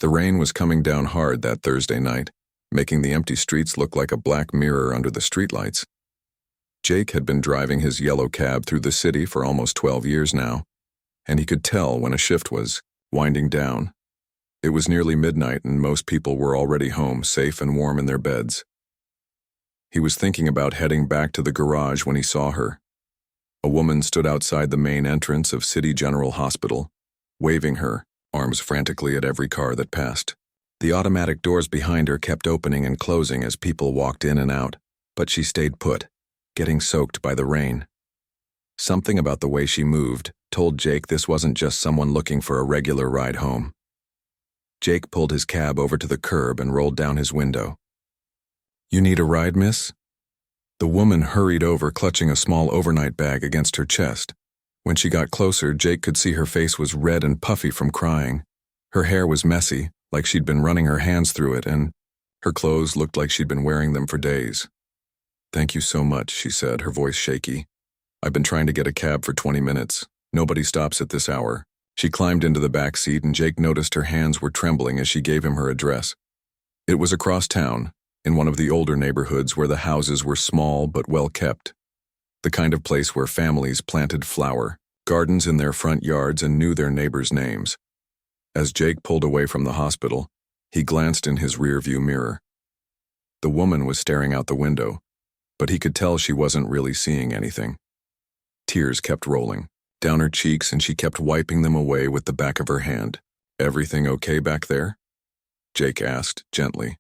The rain was coming down hard that Thursday night, making the empty streets look like a black mirror under the streetlights. Jake had been driving his yellow cab through the city for almost 12 years now, and he could tell when a shift was winding down. It was nearly midnight and most people were already home, safe and warm in their beds. He was thinking about heading back to the garage when he saw her. A woman stood outside the main entrance of City General Hospital, waving her, arms frantically at every car that passed. The automatic doors behind her kept opening and closing as people walked in and out, but she stayed put, getting soaked by the rain. Something about the way she moved told Jake this wasn't just someone looking for a regular ride home. Jake pulled his cab over to the curb and rolled down his window. "You need a ride, miss?" The woman hurried over, clutching a small overnight bag against her chest. When she got closer, Jake could see her face was red and puffy from crying. Her hair was messy, like she'd been running her hands through it, and her clothes looked like she'd been wearing them for days. "Thank you so much," she said, her voice shaky. "I've been trying to get a cab for 20 minutes. Nobody stops at this hour." She climbed into the back seat and Jake noticed her hands were trembling as she gave him her address. It was across town, in one of the older neighborhoods where the houses were small but well kept. The kind of place where families planted flower, gardens in their front yards and knew their neighbors' names. As Jake pulled away from the hospital, he glanced in his rearview mirror. The woman was staring out the window, but he could tell she wasn't really seeing anything. Tears kept rolling down her cheeks and she kept wiping them away with the back of her hand. "Everything okay back there?" Jake asked, gently.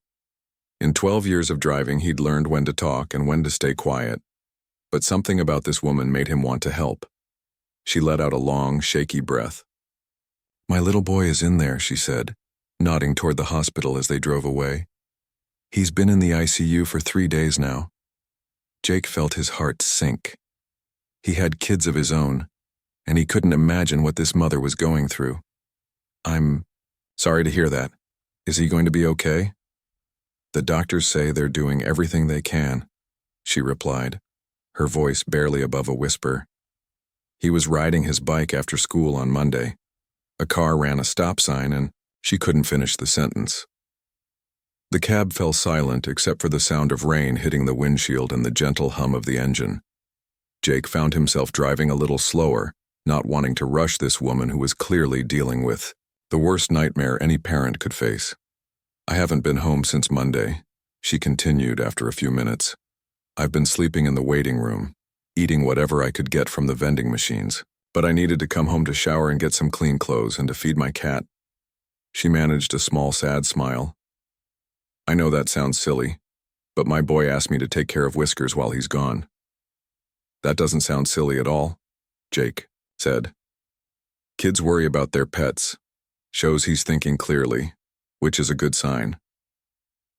In 12 years of driving, he'd learned when to talk and when to stay quiet. But something about this woman made him want to help. She let out a long, shaky breath. "My little boy is in there," she said, nodding toward the hospital as they drove away. "He's been in the ICU for 3 days now." Jake felt his heart sink. He had kids of his own, and he couldn't imagine what this mother was going through. "I'm sorry to hear that. Is he going to be okay?" "The doctors say they're doing everything they can," she replied, her voice barely above a whisper. He was riding his bike after school on Monday. A car ran a stop sign and she couldn't finish the sentence. The cab fell silent except for the sound of rain hitting the windshield and the gentle hum of the engine. Jake found himself driving a little slower, not wanting to rush this woman who was clearly dealing with the worst nightmare any parent could face. "I haven't been home since Monday," she continued after a few minutes. "I've been sleeping in the waiting room, eating whatever I could get from the vending machines, but I needed to come home to shower and get some clean clothes and to feed my cat." She managed a small, sad smile. "I know that sounds silly, but my boy asked me to take care of Whiskers while he's gone." "That doesn't sound silly at all," Jake said. "Kids worry about their pets. Shows he's thinking clearly, which is a good sign."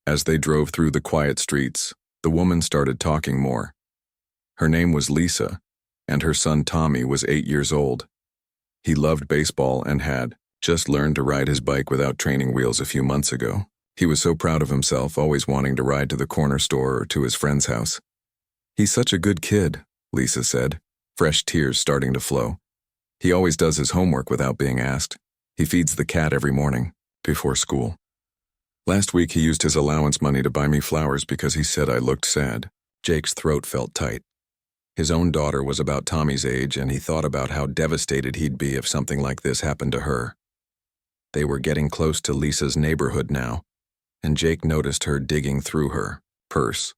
As they drove through the quiet streets, the woman started talking more. Her name was Lisa, and her son Tommy was 8 years old. He loved baseball and had just learned to ride his bike without training wheels a few months ago. He was so proud of himself, always wanting to ride to the corner store or to his friend's house. "He's such a good kid," Lisa said, fresh tears starting to flow. "He always does his homework without being asked. He feeds the cat every morning, before school. Last week he used his allowance money to buy me flowers because he said I looked sad." Jake's throat felt tight. His own daughter was about Tommy's age, and he thought about how devastated he'd be if something like this happened to her. They were getting close to Lisa's neighborhood now, and Jake noticed her digging through her purse.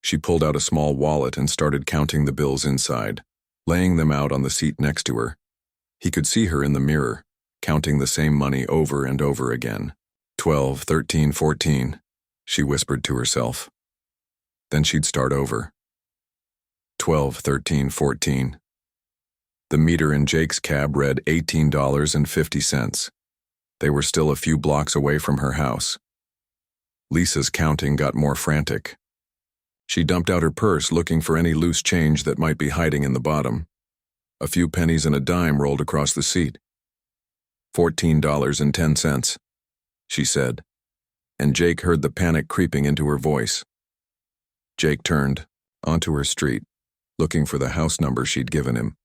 She pulled out a small wallet and started counting the bills inside, laying them out on the seat next to her. He could see her in the mirror, counting the same money over and over again. 12, 13, 14, she whispered to herself. Then she'd start over. 12, 13, 14. The meter in Jake's cab read $18.50. They were still a few blocks away from her house. Lisa's counting got more frantic. She dumped out her purse looking for any loose change that might be hiding in the bottom. A few pennies and a dime rolled across the seat. $14.10, she said, and Jake heard the panic creeping into her voice. Jake turned onto her street, looking for the house number she'd given him.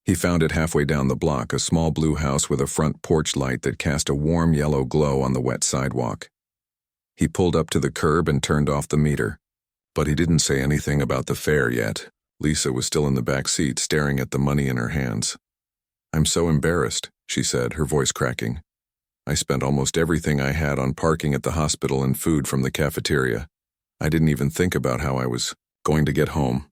He found it halfway down the block, a small blue house with a front porch light that cast a warm yellow glow on the wet sidewalk. He pulled up to the curb and turned off the meter. But he didn't say anything about the fare yet. Lisa was still in the back seat, staring at the money in her hands. "I'm so embarrassed," she said, her voice cracking. "I spent almost everything I had on parking at the hospital and food from the cafeteria. I didn't even think about how I was going to get home.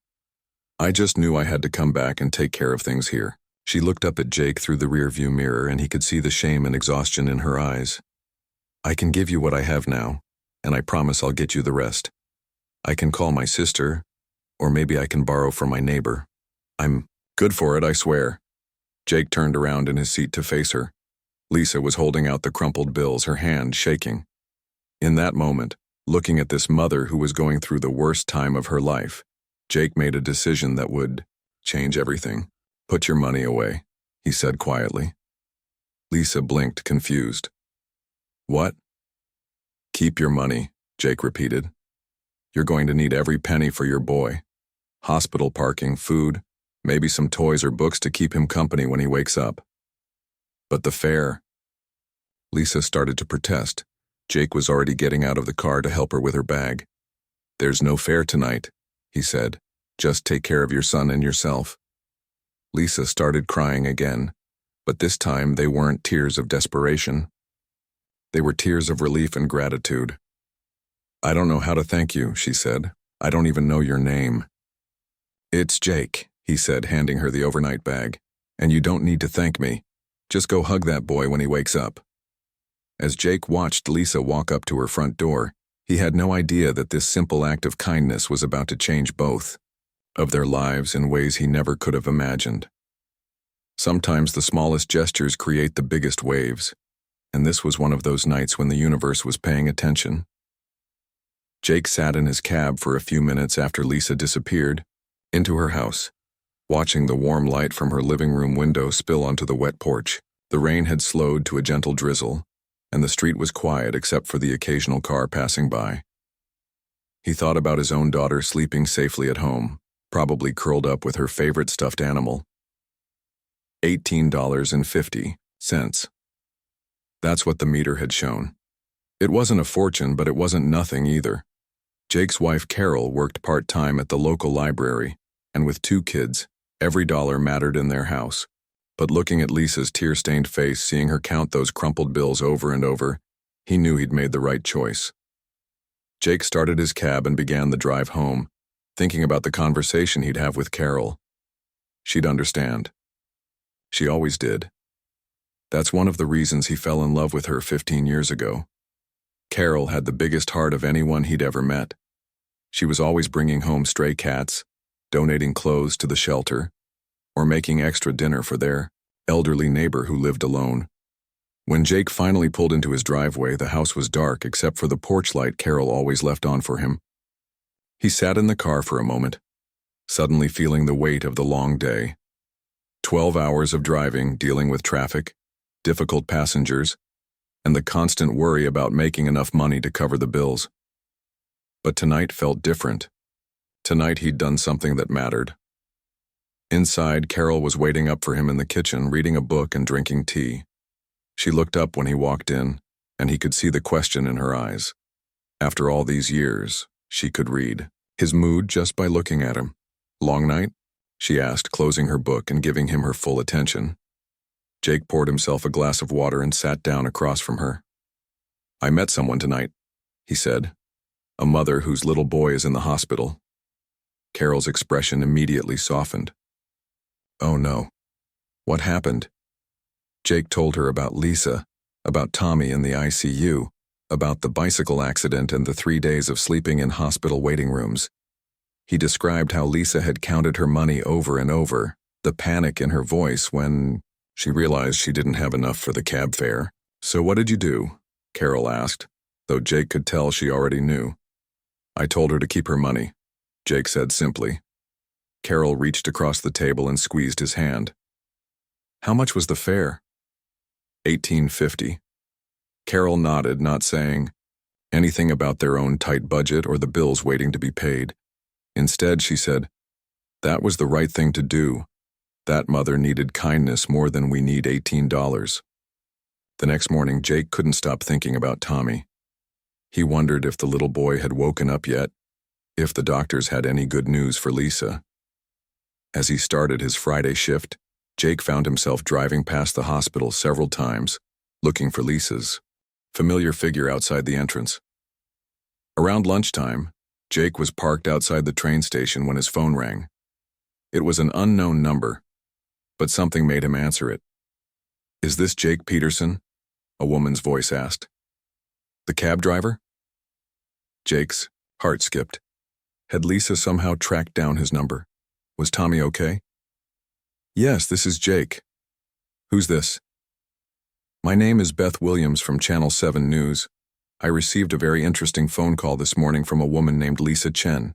I just knew I had to come back and take care of things here." She looked up at Jake through the rearview mirror, and he could see the shame and exhaustion in her eyes. "I can give you what I have now, and I promise I'll get you the rest. I can call my sister, or maybe I can borrow from my neighbor. I'm good for it, I swear." Jake turned around in his seat to face her. Lisa was holding out the crumpled bills, her hand shaking. In that moment, looking at this mother who was going through the worst time of her life, Jake made a decision that would change everything. "Put your money away," he said quietly. Lisa blinked, confused. "What?" "Keep your money," Jake repeated. "You're going to need every penny for your boy. Hospital parking, food, maybe some toys or books to keep him company when he wakes up. But the fare—" Lisa started to protest. Jake was already getting out of the car to help her with her bag. "There's no fare tonight," he said. "Just take care of your son and yourself." Lisa started crying again, but this time they weren't tears of desperation. They were tears of relief and gratitude. "I don't know how to thank you," she said. "I don't even know your name." "It's Jake," he said, handing her the overnight bag. "And you don't need to thank me. Just go hug that boy when he wakes up." As Jake watched Lisa walk up to her front door, he had no idea that this simple act of kindness was about to change both of their lives in ways he never could have imagined. Sometimes the smallest gestures create the biggest waves, and this was one of those nights when the universe was paying attention. Jake sat in his cab for a few minutes after Lisa disappeared into her house, watching the warm light from her living room window spill onto the wet porch. The rain had slowed to a gentle drizzle, and the street was quiet except for the occasional car passing by. He thought about his own daughter sleeping safely at home, probably curled up with her favorite stuffed animal. $18.50. That's what the meter had shown. It wasn't a fortune, but it wasn't nothing either. Jake's wife Carol worked part-time at the local library, and with 2 kids, every dollar mattered in their house. But looking at Lisa's tear-stained face, seeing her count those crumpled bills over and over, he knew he'd made the right choice. Jake started his cab and began the drive home, thinking about the conversation he'd have with Carol. She'd understand. She always did. That's one of the reasons he fell in love with her 15 years ago. Carol had the biggest heart of anyone he'd ever met. She was always bringing home stray cats, donating clothes to the shelter, or making extra dinner for their elderly neighbor who lived alone. When Jake finally pulled into his driveway, the house was dark except for the porch light Carol always left on for him. He sat in the car for a moment, suddenly feeling the weight of the long day. 12 hours of driving, dealing with traffic, difficult passengers, and the constant worry about making enough money to cover the bills. But tonight felt different. Tonight he'd done something that mattered. Inside, Carol was waiting up for him in the kitchen, reading a book and drinking tea. She looked up when he walked in, and he could see the question in her eyes. After all these years, she could read his mood just by looking at him. "Long night?" she asked, closing her book and giving him her full attention. Jake poured himself a glass of water and sat down across from her. "I met someone tonight," he said. "A mother whose little boy is in the hospital." Carol's expression immediately softened. "Oh no. What happened?" Jake told her about Lisa, about Tommy in the ICU, about the bicycle accident and the 3 days of sleeping in hospital waiting rooms. He described how Lisa had counted her money over and over, the panic in her voice when she realized she didn't have enough for the cab fare. "So what did you do?" Carol asked, though Jake could tell she already knew. "I told her to keep her money," Jake said simply. Carol reached across the table and squeezed his hand. "How much was the fare?" $18.50. Carol nodded, not saying anything about their own tight budget or the bills waiting to be paid. Instead, she said, "That was the right thing to do. That mother needed kindness more than we need $18. The next morning, Jake couldn't stop thinking about Tommy. He wondered if the little boy had woken up yet, if the doctors had any good news for Lisa. As he started his Friday shift, Jake found himself driving past the hospital several times, looking for Lisa's familiar figure outside the entrance. Around lunchtime, Jake was parked outside the train station when his phone rang. It was an unknown number, but something made him answer it. "Is this Jake Peterson?" a woman's voice asked. "The cab driver?" Jake's heart skipped. Had Lisa somehow tracked down his number? Was Tommy okay? "Yes, this is Jake." "Who's this?" "My name is Beth Williams from Channel 7 News. I received a very interesting phone call this morning from a woman named Lisa Chen.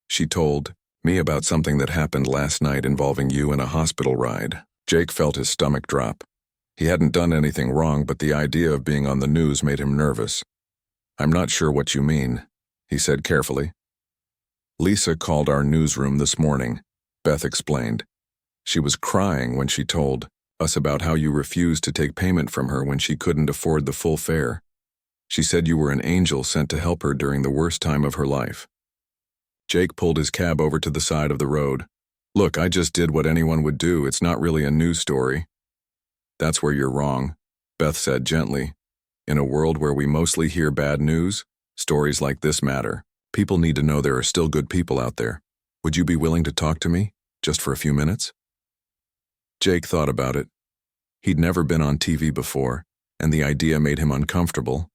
She told me about something that happened last night involving you and a hospital ride." Jake felt his stomach drop. He hadn't done anything wrong, but the idea of being on the news made him nervous. "I'm not sure what you mean," he said carefully. "Lisa called our newsroom this morning," Beth explained. "She was crying when she told us about how you refused to take payment from her when she couldn't afford the full fare. She said you were an angel sent to help her during the worst time of her life." Jake pulled his cab over to the side of the road. "Look, I just did what anyone would do. It's not really a news story." "That's where you're wrong," Beth said gently. "In a world where we mostly hear bad news, stories like this matter. People need to know there are still good people out there. Would you be willing to talk to me, just for a few minutes?" Jake thought about it. He'd never been on TV before, and the idea made him uncomfortable.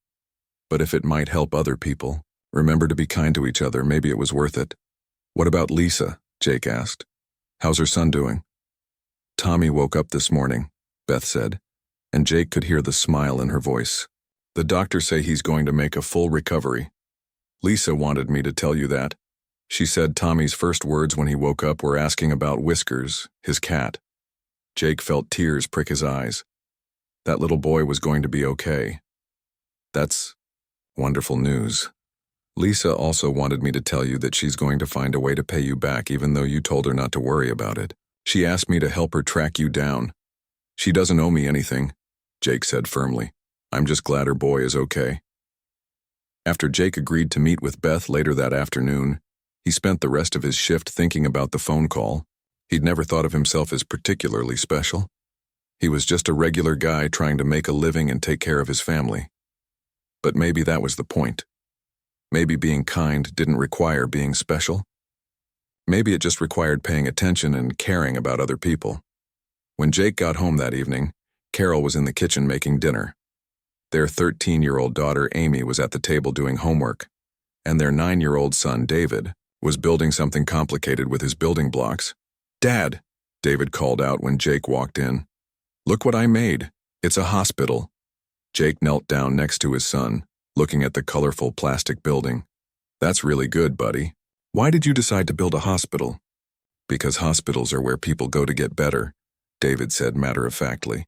But if it might help other people, remember to be kind to each other, maybe it was worth it. "What about Lisa?" Jake asked. "How's her son doing?" "Tommy woke up this morning," Beth said, and Jake could hear the smile in her voice. "The doctors say he's going to make a full recovery. Lisa wanted me to tell you that. She said Tommy's first words when he woke up were asking about Whiskers, his cat." Jake felt tears prick his eyes. That little boy was going to be okay. "That's wonderful news. Lisa also wanted me to tell you that she's going to find a way to pay you back even though you told her not to worry about it. She asked me to help her track you down. She doesn't owe me anything," Jake said firmly. "I'm just glad her boy is okay." After Jake agreed to meet with Beth later that afternoon, he spent the rest of his shift thinking about the phone call. He'd never thought of himself as particularly special. He was just a regular guy trying to make a living and take care of his family. But maybe that was the point. Maybe being kind didn't require being special. Maybe it just required paying attention and caring about other people. When Jake got home that evening, Carol was in the kitchen making dinner. Their 13-year-old daughter Amy was at the table doing homework, and their 9-year-old son David was building something complicated with his building blocks. "Dad," David called out when Jake walked in. "Look what I made. It's a hospital." Jake knelt down next to his son, looking at the colorful plastic building. "That's really good, buddy. Why did you decide to build a hospital?" "Because hospitals are where people go to get better," David said matter-of-factly.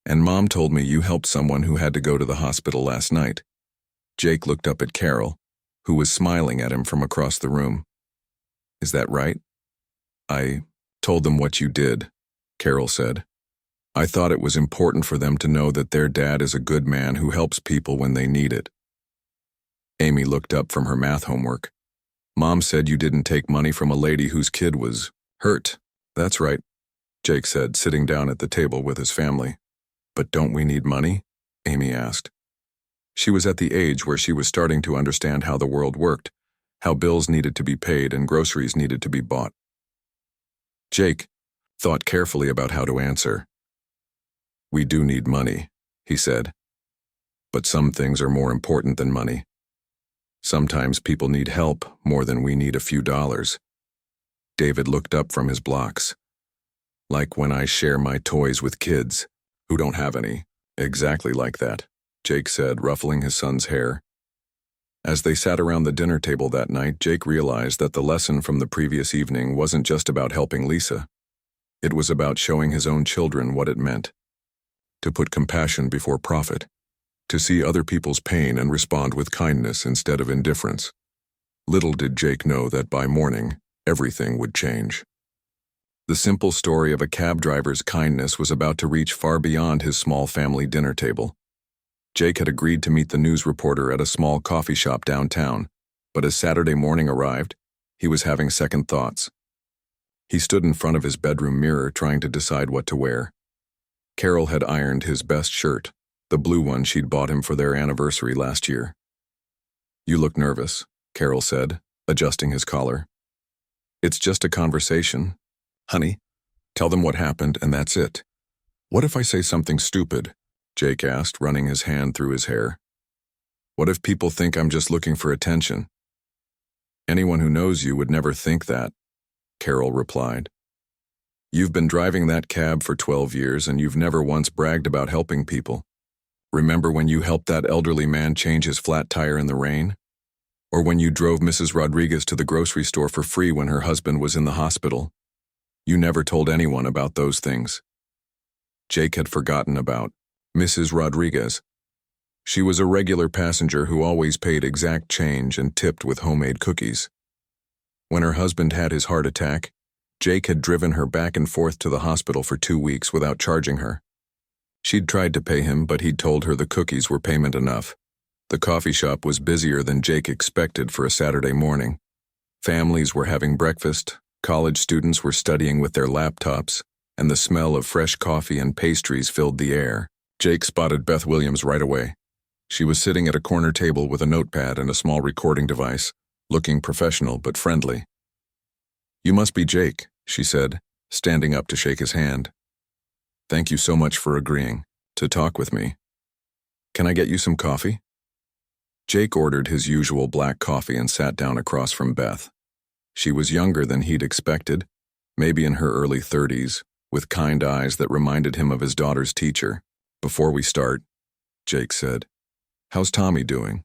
"And Mom told me you helped someone who had to go to the hospital last night." Jake looked up at Carol, who was smiling at him from across the room. "Is that right?" "I told them what you did," Carol said. "I thought it was important for them to know that their dad is a good man who helps people when they need it." Amy looked up from her math homework. "Mom said you didn't take money from a lady whose kid was hurt." "That's right," Jake said, sitting down at the table with his family. "But don't we need money?" Amy asked. She was at the age where she was starting to understand how the world worked, how bills needed to be paid and groceries needed to be bought. Jake thought carefully about how to answer. "We do need money," he said. "But some things are more important than money. Sometimes people need help more than we need a few dollars." David looked up from his blocks. "Like when I share my toys with kids who don't have any." "Exactly like that," Jake said, ruffling his son's hair. As they sat around the dinner table that night, Jake realized that the lesson from the previous evening wasn't just about helping Lisa. It was about showing his own children what it meant to put compassion before profit, to see other people's pain and respond with kindness instead of indifference. Little did Jake know that by morning, everything would change. The simple story of a cab driver's kindness was about to reach far beyond his small family dinner table. Jake had agreed to meet the news reporter at a small coffee shop downtown, but as Saturday morning arrived, he was having second thoughts. He stood in front of his bedroom mirror trying to decide what to wear. Carol had ironed his best shirt, the blue one she'd bought him for their anniversary last year. "You look nervous," Carol said, adjusting his collar. "It's just a conversation. Honey, tell them what happened and that's it." "What if I say something stupid?" Jake asked, running his hand through his hair. "What if people think I'm just looking for attention?" "Anyone who knows you would never think that," Carol replied. "You've been driving that cab for 12 years and you've never once bragged about helping people. Remember when you helped that elderly man change his flat tire in the rain? Or when you drove Mrs. Rodriguez to the grocery store for free when her husband was in the hospital? You never told anyone about those things." Jake had forgotten about Mrs. Rodriguez. She was a regular passenger who always paid exact change and tipped with homemade cookies. When her husband had his heart attack, Jake had driven her back and forth to the hospital for 2 weeks without charging her. She'd tried to pay him, but he'd told her the cookies were payment enough. The coffee shop was busier than Jake expected for a Saturday morning. Families were having breakfast, college students were studying with their laptops, and the smell of fresh coffee and pastries filled the air. Jake spotted Beth Williams right away. She was sitting at a corner table with a notepad and a small recording device, looking professional but friendly. "You must be Jake," she said, standing up to shake his hand. "Thank you so much for agreeing to talk with me. Can I get you some coffee?" Jake ordered his usual black coffee and sat down across from Beth. She was younger than he'd expected, maybe in her early 30s, with kind eyes that reminded him of his daughter's teacher. "Before we start," Jake said, "how's Tommy doing?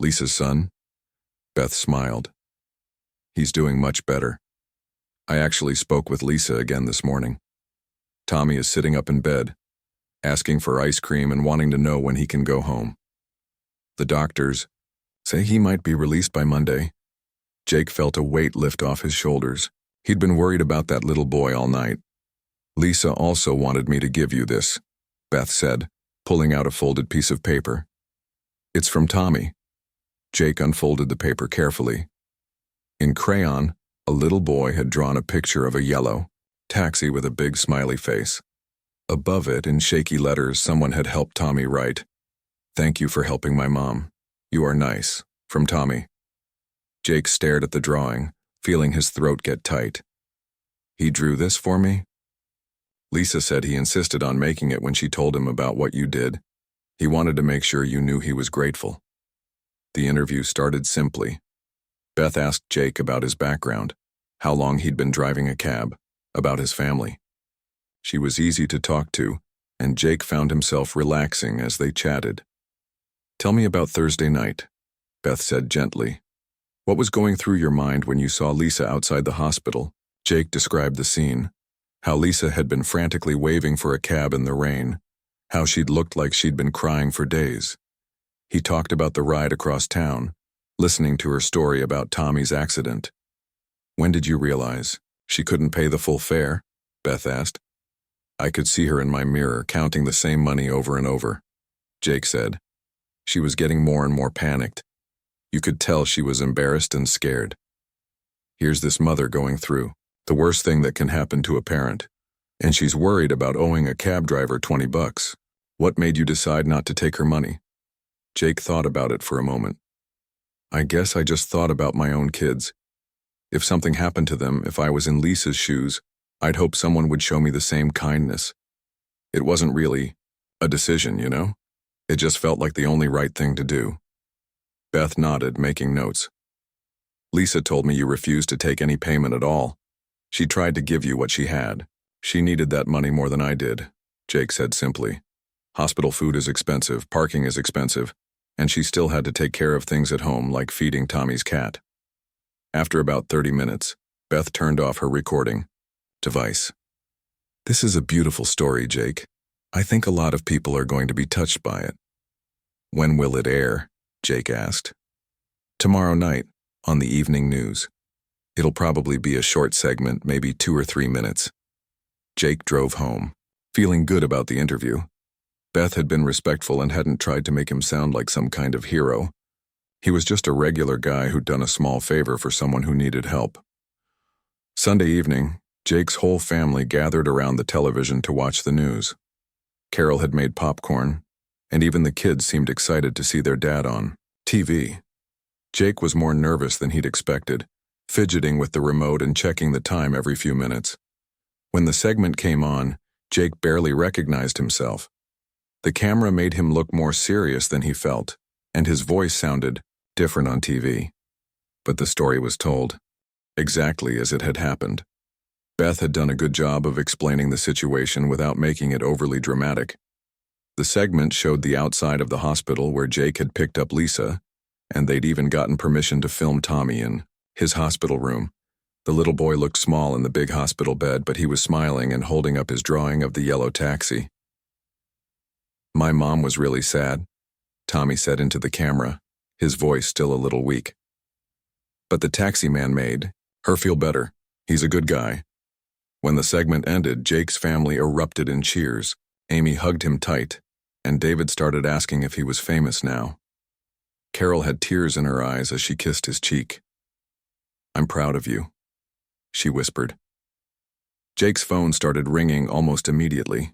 Lisa's son?" Beth smiled. "He's doing much better. I actually spoke with Lisa again this morning. Tommy is sitting up in bed, asking for ice cream and wanting to know when he can go home. The doctors say he might be released by Monday." Jake felt a weight lift off his shoulders. He'd been worried about that little boy all night. "Lisa also wanted me to give you this," Beth said, pulling out a folded piece of paper. "It's from Tommy." Jake unfolded the paper carefully. In crayon, a little boy had drawn a picture of a yellow taxi with a big smiley face. Above it, in shaky letters, someone had helped Tommy write, "Thank you for helping my mom. You are nice. From Tommy." Jake stared at the drawing, feeling his throat get tight. "He drew this for me?" "Lisa said he insisted on making it when she told him about what you did. He wanted to make sure you knew he was grateful." The interview started simply. Beth asked Jake about his background, how long he'd been driving a cab, about his family. She was easy to talk to, and Jake found himself relaxing as they chatted. "Tell me about Thursday night," Beth said gently. "What was going through your mind when you saw Lisa outside the hospital?" Jake described the scene, how Lisa had been frantically waving for a cab in the rain, how she'd looked like she'd been crying for days. He talked about the ride across town, listening to her story about Tommy's accident. "When did you realize she couldn't pay the full fare?" Beth asked. "I could see her in my mirror counting the same money over and over," Jake said. "She was getting more and more panicked. You could tell she was embarrassed and scared. Here's this mother going through the worst thing that can happen to a parent, and she's worried about owing a cab driver $20. What made you decide not to take her money?" Jake thought about it for a moment. "I guess I just thought about my own kids. If something happened to them, if I was in Lisa's shoes, I'd hope someone would show me the same kindness. It wasn't really a decision, you know? It just felt like the only right thing to do." Beth nodded, making notes. "Lisa told me you refused to take any payment at all. She tried to give you what she had. She needed that money more than I did," Jake said simply. "Hospital food is expensive, parking is expensive, and she still had to take care of things at home like feeding Tommy's cat." After about 30 minutes, Beth turned off her recording device. "This is a beautiful story, Jake. I think a lot of people are going to be touched by it." "When will it air?" Jake asked. "Tomorrow night, on the evening news." It'll probably be a short segment, maybe 2 or 3 minutes. Jake drove home, feeling good about the interview. Beth had been respectful and hadn't tried to make him sound like some kind of hero. He was just a regular guy who'd done a small favor for someone who needed help. Sunday evening, Jake's whole family gathered around the television to watch the news. Carol had made popcorn, and even the kids seemed excited to see their dad on TV. Jake was more nervous than he'd expected, fidgeting with the remote and checking the time every few minutes. When the segment came on, Jake barely recognized himself. The camera made him look more serious than he felt, and his voice sounded different on TV. But the story was told exactly as it had happened. Beth had done a good job of explaining the situation without making it overly dramatic. The segment showed the outside of the hospital where Jake had picked up Lisa, and they'd even gotten permission to film Tommy in his hospital room. The little boy looked small in the big hospital bed, but he was smiling and holding up his drawing of the yellow taxi. "My mom was really sad," Tommy said into the camera, his voice still a little weak. "But the taxi man made her feel better. He's a good guy." When the segment ended, Jake's family erupted in cheers. Amy hugged him tight, and David started asking if he was famous now. Carol had tears in her eyes as she kissed his cheek. "I'm proud of you," she whispered. Jake's phone started ringing almost immediately.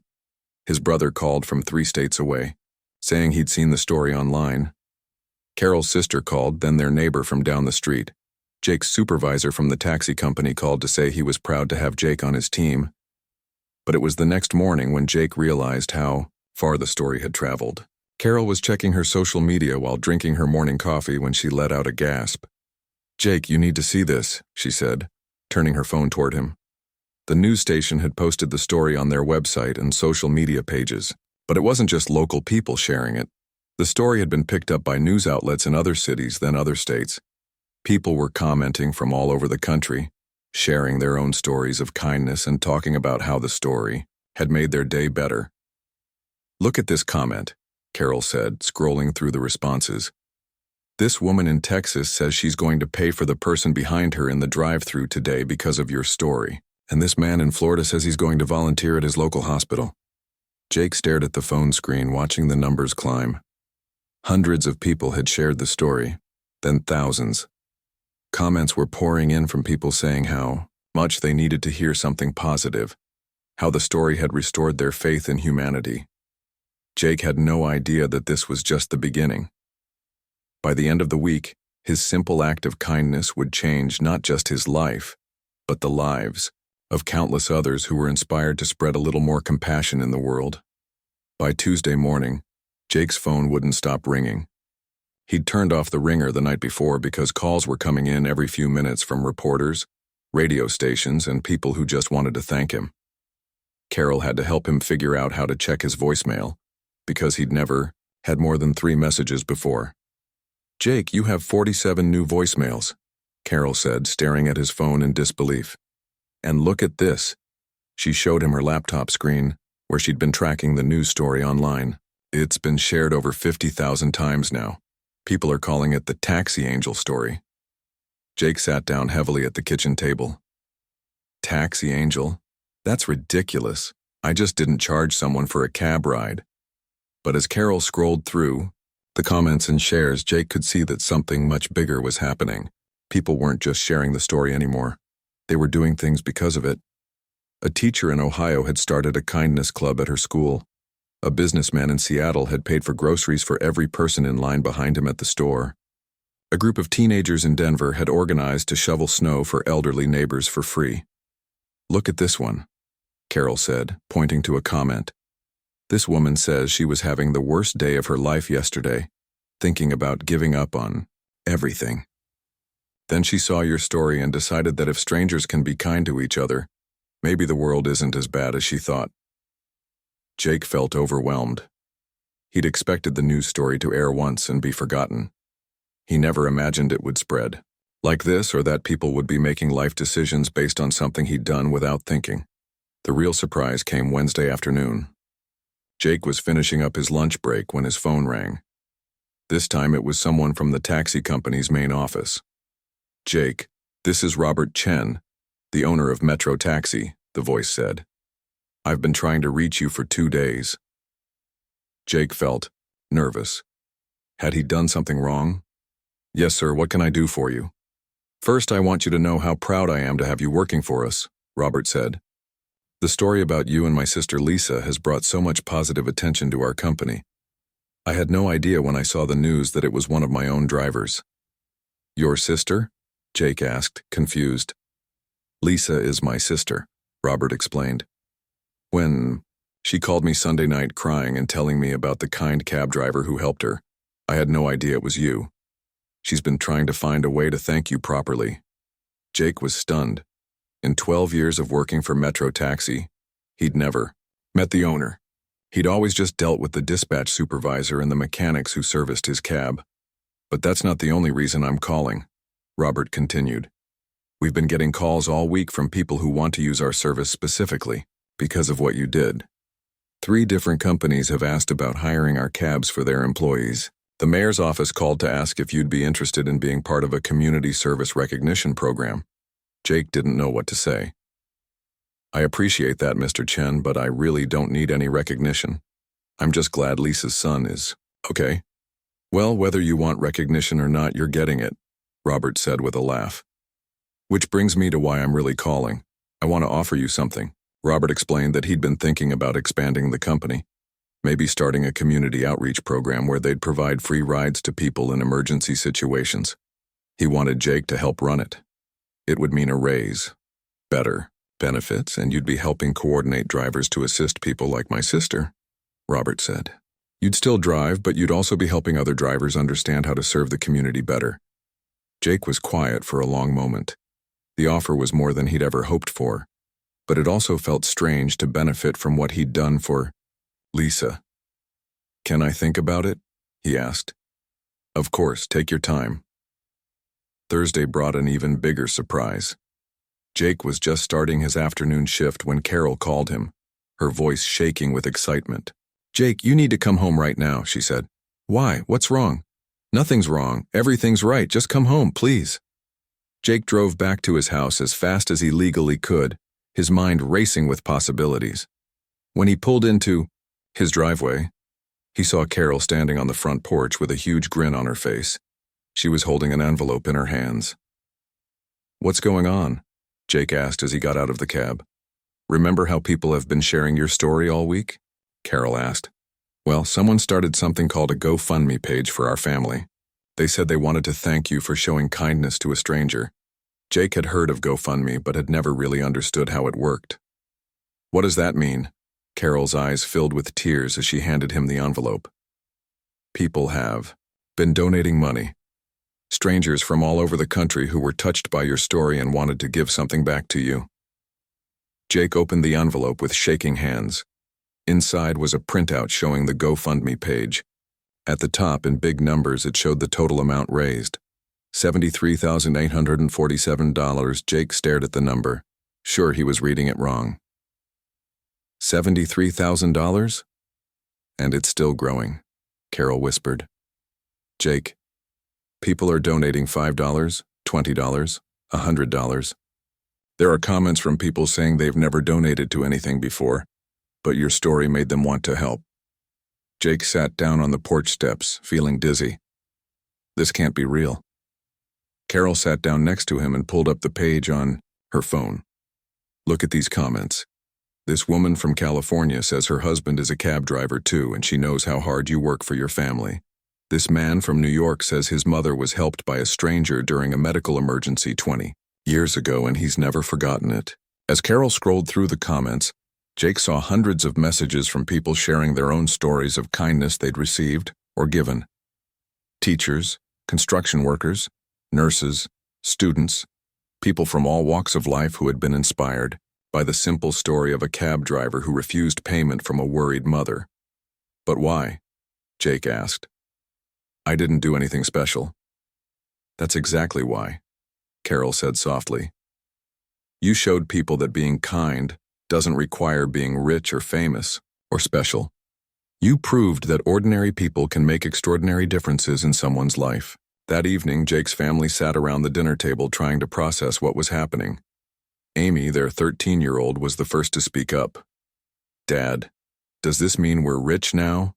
His brother called from 3 states away, saying he'd seen the story online. Carol's sister called, then their neighbor from down the street. Jake's supervisor from the taxi company called to say he was proud to have Jake on his team. But it was the next morning when Jake realized how far the story had traveled. Carol was checking her social media while drinking her morning coffee when she let out a gasp. "Jake, you need to see this," she said, turning her phone toward him. The news station had posted the story on their website and social media pages, but it wasn't just local people sharing it. The story had been picked up by news outlets in other cities than other states. People were commenting from all over the country, sharing their own stories of kindness and talking about how the story had made their day better. "Look at this comment," Carol said, scrolling through the responses. "This woman in Texas says she's going to pay for the person behind her in the drive-thru today because of your story. And this man in Florida says he's going to volunteer at his local hospital." Jake stared at the phone screen, watching the numbers climb. Hundreds of people had shared the story, then thousands. Comments were pouring in from people saying how much they needed to hear something positive, how the story had restored their faith in humanity. Jake had no idea that this was just the beginning. By the end of the week, his simple act of kindness would change not just his life, but the lives of countless others who were inspired to spread a little more compassion in the world. By Tuesday morning, Jake's phone wouldn't stop ringing. He'd turned off the ringer the night before because calls were coming in every few minutes from reporters, radio stations, and people who just wanted to thank him. Carol had to help him figure out how to check his voicemail, because he'd never had more than 3 messages before. "Jake, you have 47 new voicemails," Carol said, staring at his phone in disbelief. "And look at this." She showed him her laptop screen, where she'd been tracking the news story online. "It's been shared over 50,000 times now. People are calling it the Taxi Angel story." Jake sat down heavily at the kitchen table. "Taxi Angel? That's ridiculous. I just didn't charge someone for a cab ride." But as Carol scrolled through the comments and shares, Jake could see that something much bigger was happening. People weren't just sharing the story anymore. They were doing things because of it. A teacher in Ohio had started a kindness club at her school. A businessman in Seattle had paid for groceries for every person in line behind him at the store. A group of teenagers in Denver had organized to shovel snow for elderly neighbors for free. "Look at this one," Carol said, pointing to a comment. "This woman says she was having the worst day of her life yesterday, thinking about giving up on everything. Then she saw your story and decided that if strangers can be kind to each other, maybe the world isn't as bad as she thought." Jake felt overwhelmed. He'd expected the news story to air once and be forgotten. He never imagined it would spread like this, or that people would be making life decisions based on something he'd done without thinking. The real surprise came Wednesday afternoon. Jake was finishing up his lunch break when his phone rang. This time it was someone from the taxi company's main office. "Jake, "This is Robert Chen, the owner of Metro Taxi," the voice said. "I've been trying to reach you for 2 days." Jake felt nervous. Had he done something wrong? "Yes, sir, what can I do for you?" "First, I want you to know how proud I am to have you working for us," Robert said. "The story about you and my sister Lisa has brought so much positive attention to our company. I had no idea when I saw the news that it was one of my own drivers." "Your sister?" Jake asked, confused. "Lisa is my sister," Robert explained. She called me Sunday night crying and telling me about the kind cab driver who helped her. I had no idea it was you. She's been trying to find a way to thank you properly." Jake was stunned. In 12 years of working for Metro Taxi, he'd never met the owner. He'd always just dealt with the dispatch supervisor and the mechanics who serviced his cab. "But that's not the only reason I'm calling," Robert continued. "We've been getting calls all week from people who want to use our service specifically because of what you did. 3 different companies have asked about hiring our cabs for their employees. The mayor's office called to ask if you'd be interested in being part of a community service recognition program." Jake didn't know what to say. "I appreciate that, Mr. Chen, but I really don't need any recognition. I'm just glad Lisa's son is okay." "Well, whether you want recognition or not, you're getting it," Robert said with a laugh. "Which brings me to why I'm really calling. I want to offer you something." Robert explained that he'd been thinking about expanding the company, maybe starting a community outreach program where they'd provide free rides to people in emergency situations. He wanted Jake to help run it. It would mean a raise, better benefits, and you'd be helping coordinate drivers to assist people like my sister, Robert said. "You'd still drive, but you'd also be helping other drivers understand how to serve the community better." Jake was quiet for a long moment. The offer was more than he'd ever hoped for, but it also felt strange to benefit from what he'd done for Lisa. "Can I think about it?" he asked. "Of course, take your time." Thursday brought an even bigger surprise. Jake was just starting his afternoon shift when Carol called him, her voice shaking with excitement. "Jake, you need to come home right now," she said. "Why? What's wrong?" "Nothing's wrong. Everything's right. Just come home, please." Jake drove back to his house as fast as he legally could, his mind racing with possibilities. When he pulled into his driveway, he saw Carol standing on the front porch with a huge grin on her face. She was holding an envelope in her hands. "What's going on?" Jake asked as he got out of the cab. "Remember how people have been sharing your story all week?" Carol asked. "Well, someone started something called a GoFundMe page for our family. They said they wanted to thank you for showing kindness to a stranger." Jake had heard of GoFundMe but had never really understood how it worked. "What does that mean?" Carol's eyes filled with tears as she handed him the envelope. "People have been donating money. Strangers from all over the country who were touched by your story and wanted to give something back to you." Jake opened the envelope with shaking hands. Inside was a printout showing the GoFundMe page. At the top, in big numbers, it showed the total amount raised. $73,847. Jake stared at the number, sure he was reading it wrong. $73,000? "And it's still growing," Carol whispered. "Jake, people are donating $5, $20, $100. There are comments from people saying they've never donated to anything before, but your story made them want to help." Jake sat down on the porch steps, feeling dizzy. This can't be real. Carol sat down next to him and pulled up the page on her phone. "Look at these comments. This woman from California says her husband is a cab driver too, and she knows how hard you work for your family. This man from New York says his mother was helped by a stranger during a medical emergency 20 years ago, and he's never forgotten it." As Carol scrolled through the comments, Jake saw hundreds of messages from people sharing their own stories of kindness they'd received or given. Teachers, construction workers, nurses, students, people from all walks of life who had been inspired by the simple story of a cab driver who refused payment from a worried mother. "But why?" Jake asked. "I didn't do anything special." "That's exactly why," Carol said softly. "You showed people that being kind doesn't require being rich or famous or special. You proved that ordinary people can make extraordinary differences in someone's life. That evening, Jake's family sat around the dinner table trying to process what was happening. Amy, their 13-year-old, was the first to speak up. "Dad, does this mean we're rich now?"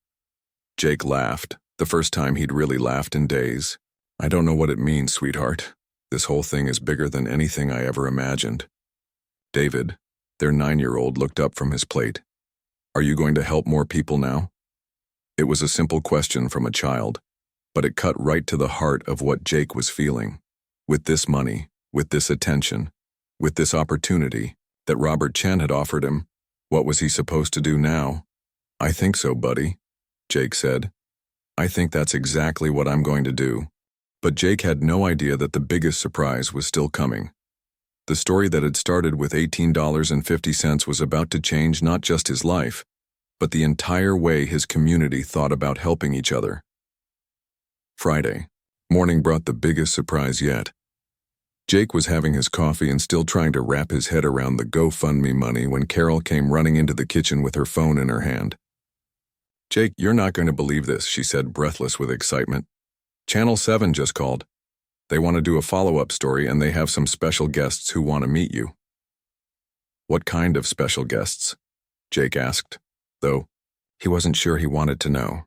Jake laughed, the first time he'd really laughed in days. "I don't know what it means, sweetheart. This whole thing is bigger than anything I ever imagined." David, their 9-year-old, looked up from his plate. "Are you going to help more people now?" It was a simple question from a child, but it cut right to the heart of what Jake was feeling. With this money, with this attention, with this opportunity that Robert Chen had offered him, what was he supposed to do now? "I think so, buddy," Jake said. "I think that's exactly what I'm going to do." But Jake had no idea that the biggest surprise was still coming. The story that had started with $18.50 was about to change not just his life, but the entire way his community thought about helping each other. Friday morning brought the biggest surprise yet. Jake was having his coffee and still trying to wrap his head around the GoFundMe money when Carol came running into the kitchen with her phone in her hand. "Jake, you're not going to believe this," she said, breathless with excitement. "Channel 7 just called. They want to do a follow-up story and they have some special guests who want to meet you." "What kind of special guests?" Jake asked, though he wasn't sure he wanted to know.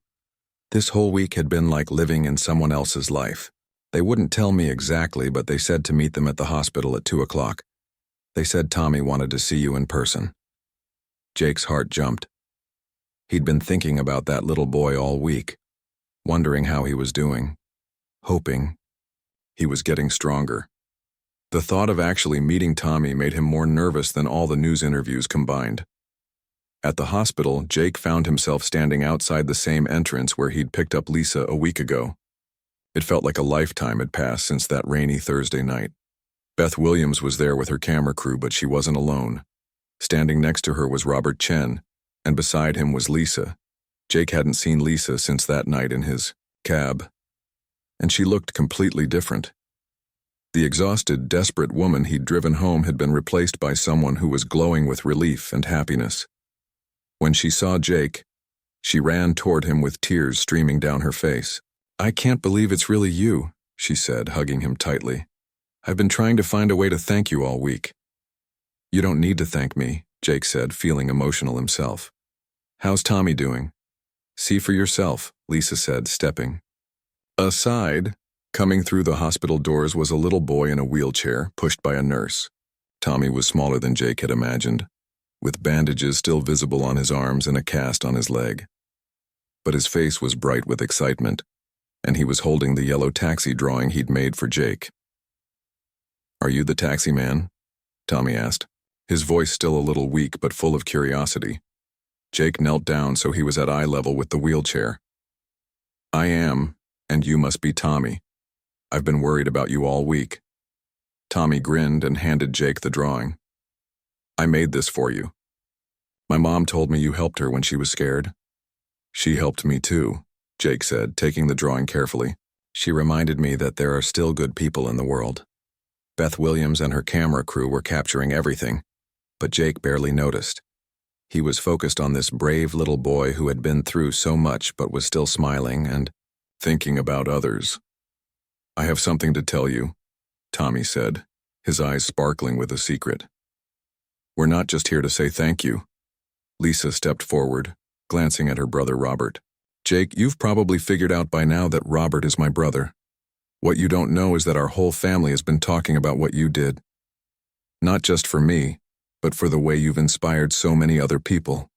This whole week had been like living in someone else's life. They wouldn't tell me exactly, but they said to meet them at the hospital at 2 o'clock. They said Tommy wanted to see you in person. Jake's heart jumped. He'd been thinking about that little boy all week, wondering how he was doing, hoping. He was getting stronger. The thought of actually meeting Tommy made him more nervous than all the news interviews combined. At the hospital, Jake found himself standing outside the same entrance where he'd picked up Lisa a week ago. It felt like a lifetime had passed since that rainy Thursday night. Beth Williams was there with her camera crew, but she wasn't alone. Standing next to her was Robert Chen, and beside him was Lisa. Jake hadn't seen Lisa since that night in his cab, and she looked completely different. The exhausted, desperate woman he'd driven home had been replaced by someone who was glowing with relief and happiness. When she saw Jake, she ran toward him with tears streaming down her face. "I can't believe it's really you," she said, hugging him tightly. "I've been trying to find a way to thank you all week." "You don't need to thank me," Jake said, feeling emotional himself. "How's Tommy doing?" "See for yourself," Lisa said, stepping aside. Coming through the hospital doors was a little boy in a wheelchair, pushed by a nurse. Tommy was smaller than Jake had imagined, with bandages still visible on his arms and a cast on his leg. But his face was bright with excitement, and he was holding the yellow taxi drawing he'd made for Jake. "Are you the taxi man?" Tommy asked, his voice still a little weak but full of curiosity. Jake knelt down so he was at eye level with the wheelchair. "I am, and you must be Tommy. I've been worried about you all week." Tommy grinned and handed Jake the drawing. "I made this for you. My mom told me you helped her when she was scared." "She helped me too," Jake said, taking the drawing carefully. "She reminded me that there are still good people in the world." Beth Williams and her camera crew were capturing everything, but Jake barely noticed. He was focused on this brave little boy who had been through so much but was still smiling and thinking about others. "I have something to tell you," Tommy said, his eyes sparkling with a secret. "We're not just here to say thank you." Lisa stepped forward, glancing at her brother Robert. "Jake, you've probably figured out by now that Robert is my brother. What you don't know is that our whole family has been talking about what you did. Not just for me, but for the way you've inspired so many other people."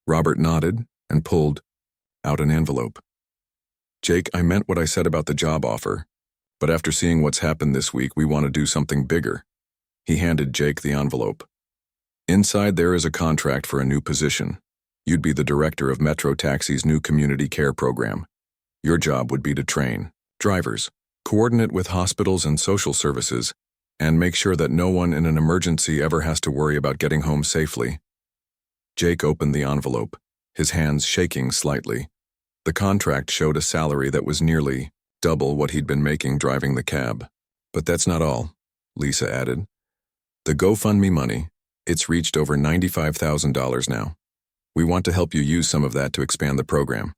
Robert nodded and pulled out an envelope. "Jake, I meant what I said about the job offer, but after seeing what's happened this week, we want to do something bigger." He handed Jake the envelope. "Inside there is a contract for a new position. You'd be the director of Metro Taxi's new community care program. Your job would be to train drivers, coordinate with hospitals and social services, and make sure that no one in an emergency ever has to worry about getting home safely." Jake opened the envelope, his hands shaking slightly. The contract showed a salary that was nearly double what he'd been making driving the cab. "But that's not all," Lisa added. "The GoFundMe money, it's reached over $95,000 now. We want to help you use some of that to expand the program.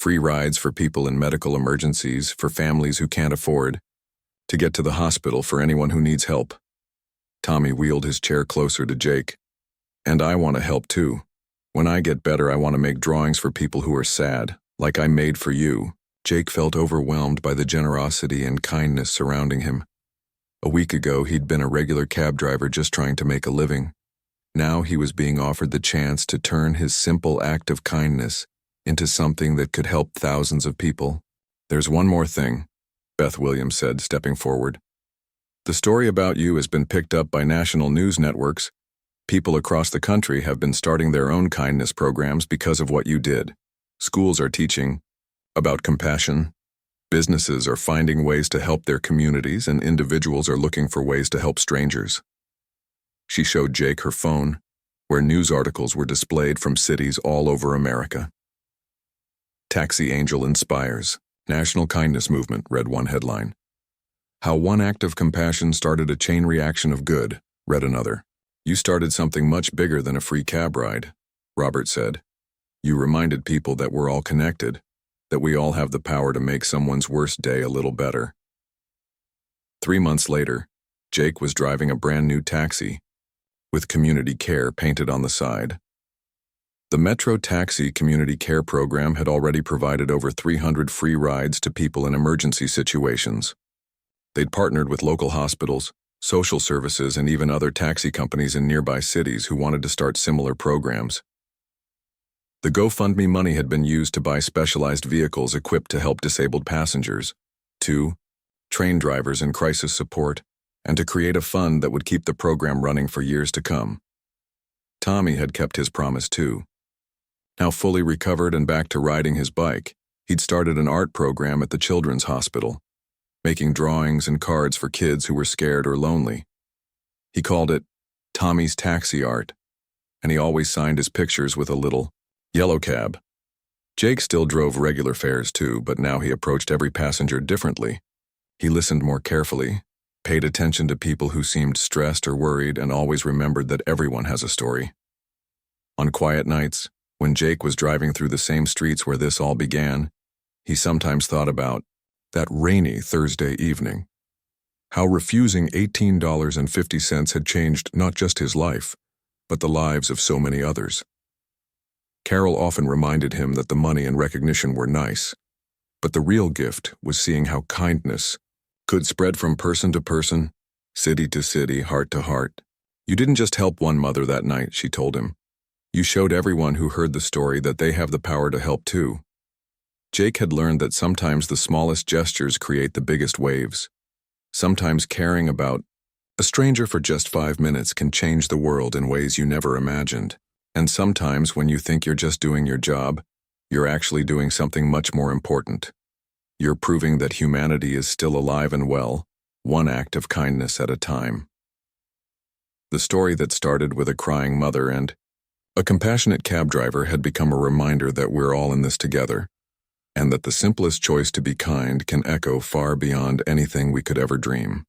Free rides for people in medical emergencies, for families who can't afford to get to the hospital, for anyone who needs help. Tommy wheeled his chair closer to Jake. And I want to help too. When I get better, I want to make drawings for people who are sad, like I made for you. Jake felt overwhelmed by the generosity and kindness surrounding him. A week ago, he'd been a regular cab driver just trying to make a living. Now he was being offered the chance to turn his simple act of kindness into something that could help thousands of people. There's one more thing, Beth Williams said, stepping forward. The story about you has been picked up by national news networks. People across the country have been starting their own kindness programs because of what you did. Schools are teaching about compassion. Businesses are finding ways to help their communities, and individuals are looking for ways to help strangers. She showed Jake her phone, where news articles were displayed from cities all over America. Taxi Angel Inspires. National Kindness Movement, read one headline. How one act of compassion started a chain reaction of good, read another. You started something much bigger than a free cab ride, Robert said. You reminded people that we're all connected, that we all have the power to make someone's worst day a little better. 3 months later, Jake was driving a brand new taxi, with community care painted on the side. The Metro Taxi Community Care Program had already provided over 300 free rides to people in emergency situations. They'd partnered with local hospitals, social services, and even other taxi companies in nearby cities who wanted to start similar programs. The GoFundMe money had been used to buy specialized vehicles equipped to help disabled passengers, to train drivers in crisis support, and to create a fund that would keep the program running for years to come. Tommy had kept his promise too. Now fully recovered and back to riding his bike, he'd started an art program at the Children's Hospital, making drawings and cards for kids who were scared or lonely. He called it Tommy's Taxi Art, and he always signed his pictures with a little yellow cab. Jake still drove regular fares too, but now he approached every passenger differently. He listened more carefully, paid attention to people who seemed stressed or worried, and always remembered that everyone has a story. On quiet nights, when Jake was driving through the same streets where this all began, he sometimes thought about that rainy Thursday evening. How refusing $18.50 had changed not just his life, but the lives of so many others. Carol often reminded him that the money and recognition were nice, but the real gift was seeing how kindness could spread from person to person, city to city, heart to heart. You didn't just help one mother that night, she told him. You showed everyone who heard the story that they have the power to help too. Jake had learned that sometimes the smallest gestures create the biggest waves. Sometimes caring about a stranger for just 5 minutes can change the world in ways you never imagined. And sometimes when you think you're just doing your job, you're actually doing something much more important. You're proving that humanity is still alive and well, one act of kindness at a time. The story that started with a crying mother and a compassionate cab driver had become a reminder that we're all in this together, and that the simplest choice to be kind can echo far beyond anything we could ever dream.